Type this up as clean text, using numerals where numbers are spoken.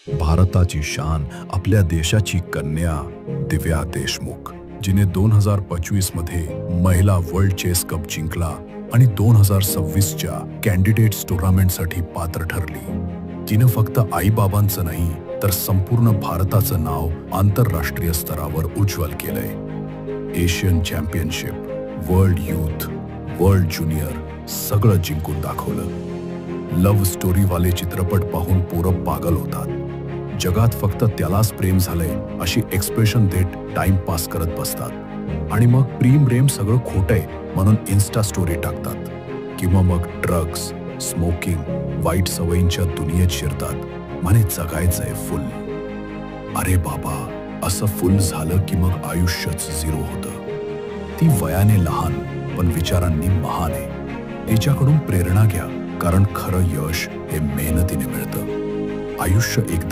भारताची शान, आपल्या देशाची कन्या दिव्या देशमुख, जिने 2025 मध्ये महिला वर्ल्ड चेस कप जिंकला आणि 2026च्या कॅन्डिडेट्स टुर्नामेंटसाठी पात्र ठरली। तिने फक्त आई-बाबांचं नाही तर संपूर्ण भारताचं नाव आंतरराष्ट्रीय स्तरावर उज्ज्वल केलंय। Asian championship, world youth, world junior सगळं जिंकून दाखवलं। लव्ह स्टोरीवाले चित्रपट पाहून पोरं पागल होतात। जगात फक्त त्यालाच प्रेम झालंय अशी एक्सप्रेशन देत टाइम पास करत बसतात आणि मग प्रेम सगळं खोटंय म्हणून इन्स्टा स्टोरी टाकतात किंवा मग ड्रग्स, स्मोकिंग, वाईट सवयींच्या दुनियेत शिरतात म्हणे जगायचंय फुल। अरे बाबा, असं फुल झालं की मग आयुष्यच झिरो होतं। ती वयाने लहान पण विचारांनी महान आहे। तिच्याकडून प्रेरणा घ्या, कारण खरं यश हे मेहनतीने मिळतं। आयुष्य एकदा